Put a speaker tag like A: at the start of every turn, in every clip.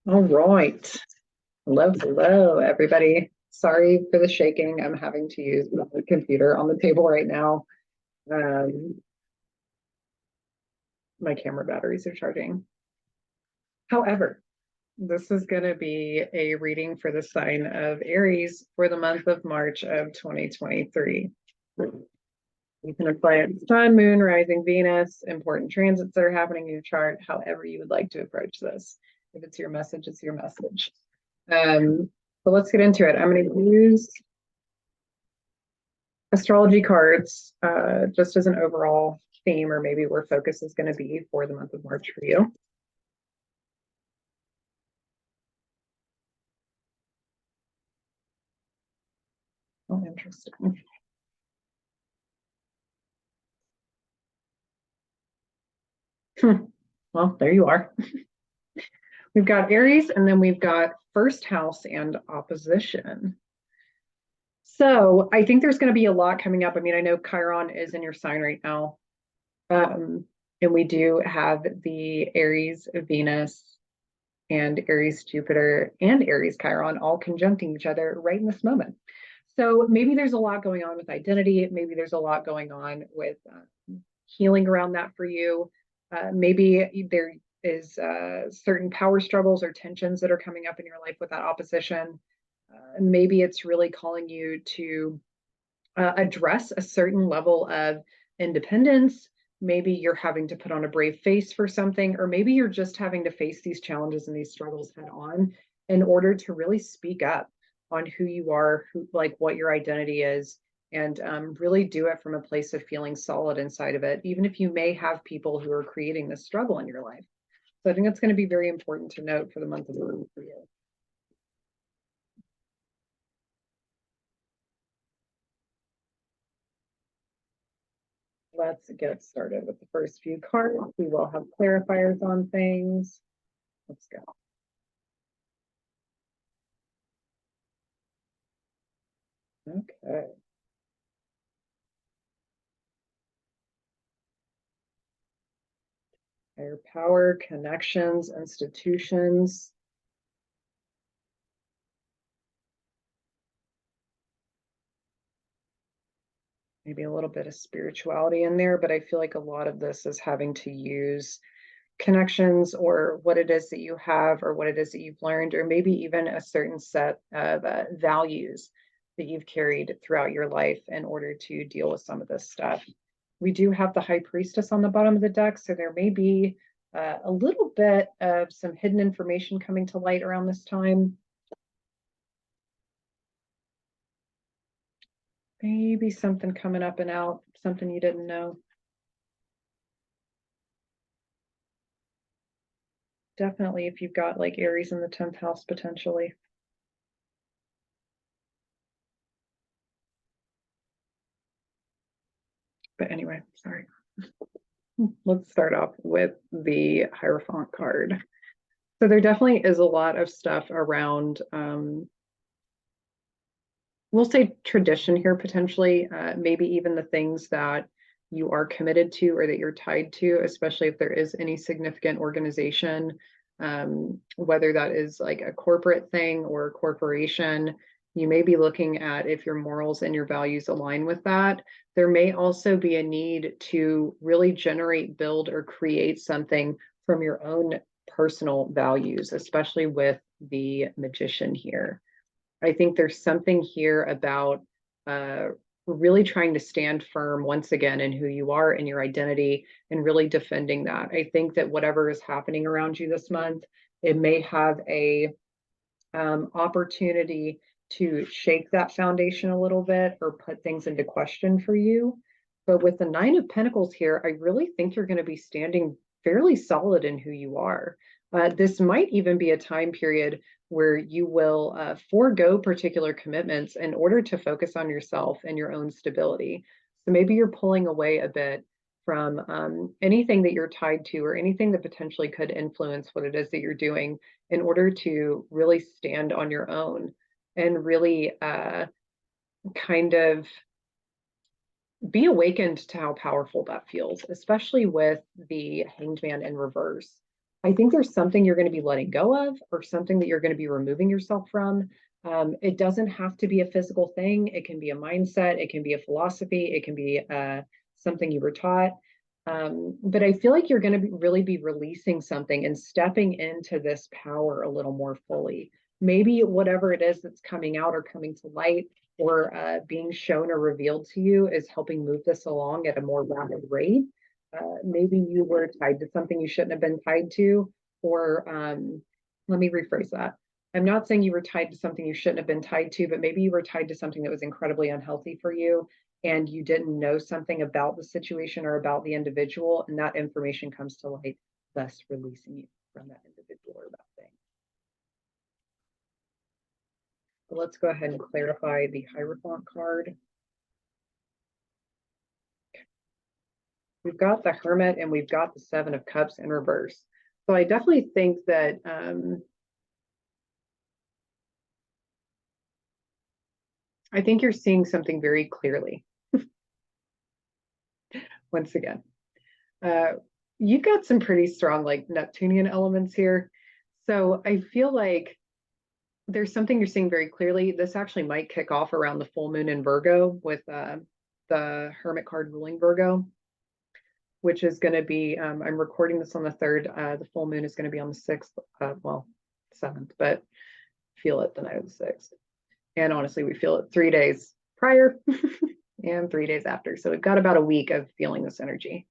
A: All right. Hello, everybody. Sorry for the shaking. I'm having to use the computer on the table right now. Um, my camera batteries are charging. However, this is going to be a reading for the sign of Aries for the month of March of 2023. You can apply it to Sun, Moon, Rising, Venus, important transits that are happening in your chart, however you would like to approach this. If it's your message, it's your message. But let's get into it. I'm going to use astrology cards just as an overall theme, or maybe where focus is going to be for the month of March for you. Oh, interesting. Well, there you are. We've got Aries, and then we've got first house and opposition. So I think there's going to be a lot coming up. I mean, I know Chiron is in your sign right now. And we do have the Aries Venus and Aries Jupiter and Aries Chiron all conjuncting each other right in this moment. So maybe there's a lot going on with identity. Maybe there's a lot going on with healing around that for you. Maybe there is certain power struggles or tensions that are coming up in your life with that opposition. Maybe it's really calling you to address a certain level of independence. Maybe you're having to put on a brave face for something, or maybe you're just having to face these challenges and these struggles head on in order to really speak up on who you are, who, like what your identity is, and really do it from a place of feeling solid inside of it, even if you may have people who are creating this struggle in your life. So I think that's going to be very important to note for the month of June for you. Let's get started with the first few cards. We will have clarifiers on things. Let's go. Okay. Higher power, connections, institutions. Maybe a little bit of spirituality in there, but I feel like a lot of this is having to use connections or what it is that you have or what it is that you've learned, or maybe even a certain set of values that you've carried throughout your life in order to deal with some of this stuff. We do have the High Priestess on the bottom of the deck, so there may be a little bit of some hidden information coming to light around this time. Maybe something coming up and out, something you didn't know. Definitely if you've got like Aries in the 10th house potentially. But anyway, sorry. Let's start off with the Hierophant card. So there definitely is a lot of stuff around, we'll say tradition here potentially, maybe even the things that you are committed to or that you're tied to, especially if there is any significant organization, whether that is like a corporate thing or a corporation. You may be looking at if your morals and your values align with that. There may also be a need to really generate, build, or create something from your own personal values, especially with the Magician here. I think there's something here about really trying to stand firm once again in who you are and your identity and really defending that. I think that whatever is happening around you this month, it may have a opportunity to shake that foundation a little bit or put things into question for you. But with the Nine of Pentacles here, I really think you're going to be standing fairly solid in who you are. This might even be a time period where you will forego particular commitments in order to focus on yourself and your own stability. So maybe you're pulling away a bit from anything that you're tied to or anything that potentially could influence what it is that you're doing in order to really stand on your own and really kind of be awakened to how powerful that feels, especially with the Hanged Man in reverse. I think there's something you're going to be letting go of or something that you're going to be removing yourself from. It doesn't have to be a physical thing. It can be a mindset. It can be a philosophy. It can be something you were taught. But I feel like you're going to really be releasing something and stepping into this power a little more fully. Maybe whatever it is that's coming out or coming to light or being shown or revealed to you is helping move this along at a more rapid rate. Maybe you were tied to something you shouldn't have been tied to, or let me rephrase that. I'm not saying you were tied to something you shouldn't have been tied to, but maybe you were tied to something that was incredibly unhealthy for you and you didn't know something about the situation or about the individual, and that information comes to light, thus releasing you from that individual or that thing. But let's go ahead and clarify the Hierophant card. We've got the Hermit and we've got the Seven of Cups in reverse. So I definitely think that I think you're seeing something very clearly. Once again, you've got some pretty strong like Neptunian elements here. So I feel like there's something you're seeing very clearly. This actually might kick off around the full moon in Virgo with the Hermit card ruling Virgo, which is going to be, I'm recording this on the 3rd. The full moon is going to be on the 6th, well, 7th, but feel it the night of the 6th. And honestly, we feel it 3 days prior and 3 days after. So we've got about a week of feeling this energy.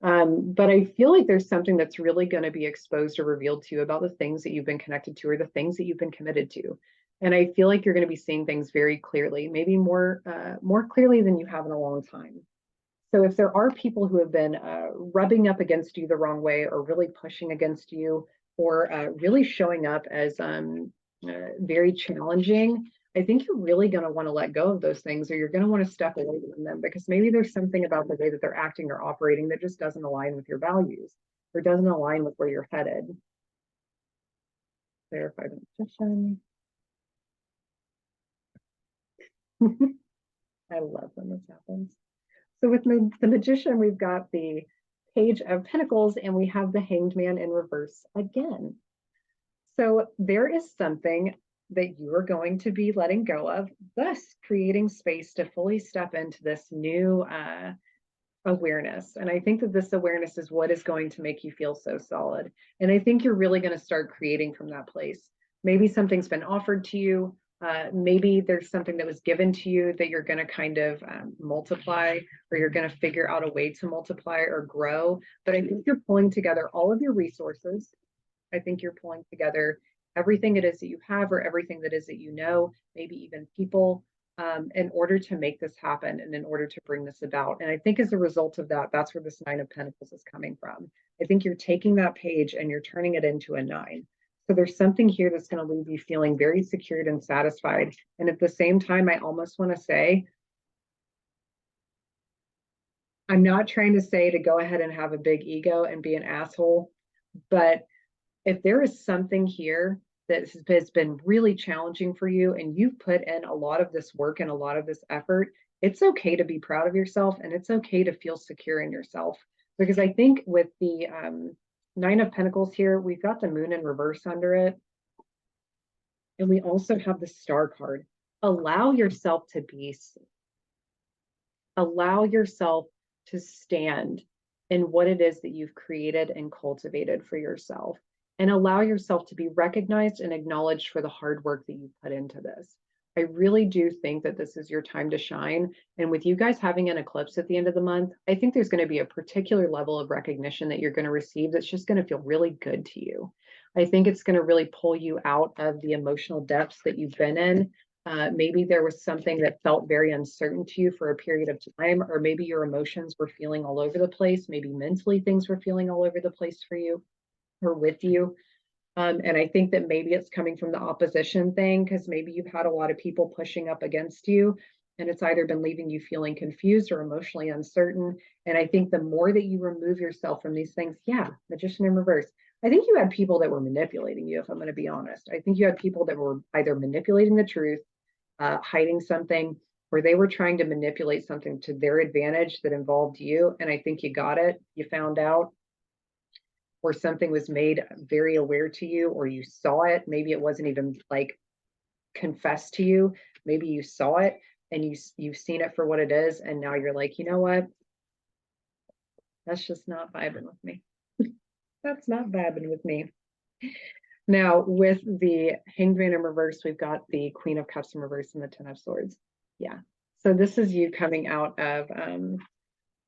A: But I feel like there's something that's really going to be exposed or revealed to you about the things that you've been connected to or the things that you've been committed to. And I feel like you're going to be seeing things very clearly, maybe more clearly than you have in a long time. So if there are people who have been rubbing up against you the wrong way or really pushing against you or really showing up as very challenging, I think you're really going to want to let go of those things or you're going to want to step away from them because maybe there's something about the way that they're acting or operating that just doesn't align with your values or doesn't align with where you're headed. Clarify the Magician. I love when this happens. So with the Magician, we've got the Page of Pentacles and we have the Hanged Man in reverse again. So there is something that you are going to be letting go of, thus creating space to fully step into this new awareness. And I think that this awareness is what is going to make you feel so solid. And I think you're really going to start creating from that place. Maybe something's been offered to you. Maybe there's something that was given to you that you're going to kind of multiply, or you're going to figure out a way to multiply or grow. But I think you're pulling together all of your resources. I think you're pulling together everything it is that you have or everything that is that you know, maybe even people, in order to make this happen and in order to bring this about. And I think as a result of that, that's where this 9 of Pentacles is coming from. I think you're taking that page and you're turning it into a 9. So there's something here that's going to leave you feeling very secured and satisfied. And at the same time, I almost want to say, I'm not trying to say to go ahead and have a big ego and be an asshole, but if there is something here that has been really challenging for you and you've put in a lot of this work and a lot of this effort, it's okay to be proud of yourself and it's okay to feel secure in yourself. Because I think with the 9 of Pentacles here, we've got the moon in reverse under it. And we also have the Star card. Allow yourself to be, allow yourself to stand in what it is that you've created and cultivated for yourself. And allow yourself to be recognized and acknowledged for the hard work that you've put into this. I really do think that this is your time to shine. And with you guys having an eclipse at the end of the month, I think there's going to be a particular level of recognition that you're going to receive that's just going to feel really good to you. I think it's going to really pull you out of the emotional depths that you've been in. Maybe there was something that felt very uncertain to you for a period of time, or maybe your emotions were feeling all over the place. Maybe mentally things were feeling all over the place for you or with you. And I think that maybe it's coming from the opposition thing, because maybe you've had a lot of people pushing up against you and it's either been leaving you feeling confused or emotionally uncertain. And I think the more that you remove yourself from these things, yeah, Magician in reverse. I think you had people that were manipulating you, if I'm going to be honest. I think you had people that were either manipulating the truth, hiding something, or they were trying to manipulate something to their advantage that involved you. And I think you got it. You found out. or something was made very aware to you, or you saw it. Maybe it wasn't even like confessed to you. Maybe you saw it and you've seen it for what it is, and now you're like, you know what? That's just not vibing with me. That's not vibing with me. Now, with the Hanged Man in reverse, we've got the Queen of Cups in reverse and the Ten of Swords. Yeah. So this is you coming out of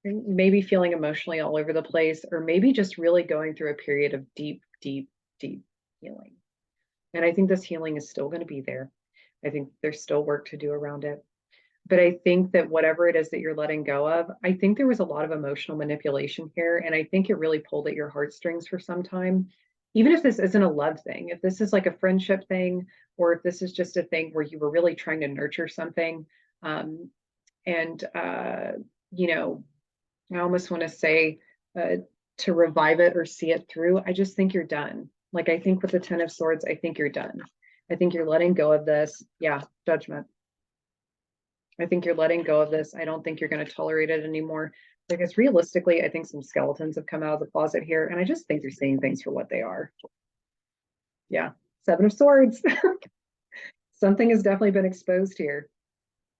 A: maybe feeling emotionally all over the place, or maybe just really going through a period of deep, deep, deep healing. And I think this healing is still going to be there. I think there's still work to do around it. But I think that whatever it is that you're letting go of, I think there was a lot of emotional manipulation here. And I think it really pulled at your heartstrings for some time. Even if this isn't a love thing, if this is like a friendship thing, or if this is just a thing where you were really trying to nurture something, and you know, I almost want to say to revive it or see it through, I just think you're done. Like, I think with the Ten of Swords, I think you're done. I think you're letting go of this. Yeah, judgment. I think you're letting go of this. I don't think you're going to tolerate it anymore. Because realistically, I think some skeletons have come out of the closet here, and I just think you're seeing things for what they are. Yeah, Seven of Swords. Something has definitely been exposed here.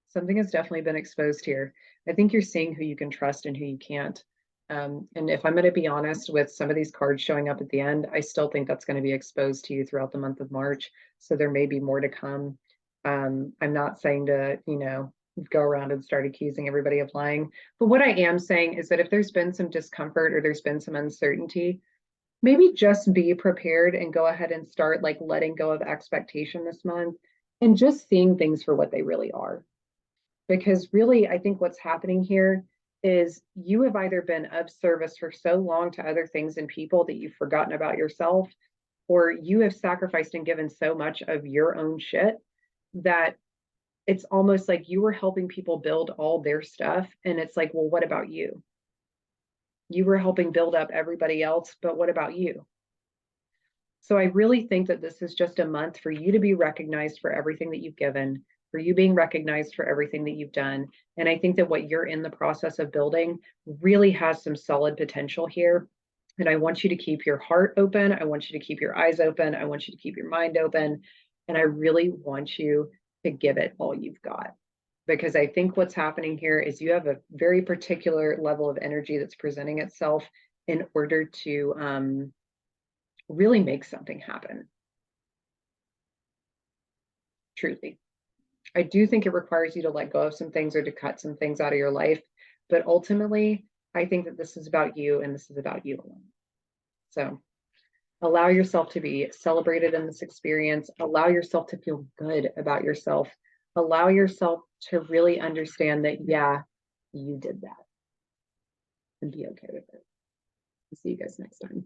A: Something has definitely been exposed here. I think you're seeing who you can trust and who you can't. And if I'm going to be honest with some of these cards showing up at the end, I still think that's going to be exposed to you throughout the month of March. So there may be more to come. I'm not saying to, go around and start accusing everybody of lying. But what I am saying is that if there's been some discomfort or there's been some uncertainty, maybe just be prepared and go ahead and start like letting go of expectation this month and just seeing things for what they really are. Because really, I think what's happening here is you have either been of service for so long to other things and people that you've forgotten about yourself, or you have sacrificed and given so much of your own shit that it's almost like you were helping people build all their stuff. And it's like, well, what about you? You were helping build up everybody else, but what about you? So I really think that this is just a month for you to be recognized for everything that you've given, for you being recognized for everything that you've done. And I think that what you're in the process of building really has some solid potential here. And I want you to keep your heart open. I want you to keep your eyes open. I want you to keep your mind open. And I really want you to give it all you've got. Because I think what's happening here is you have a very particular level of energy that's presenting itself in order to really make something happen. Truly. I do think it requires you to let go of some things or to cut some things out of your life. But ultimately, I think that this is about you and this is about you alone. So allow yourself to be celebrated in this experience. Allow yourself to feel good about yourself. Allow yourself to really understand that, yeah, you did that, and be okay with it. I'll see you guys next time.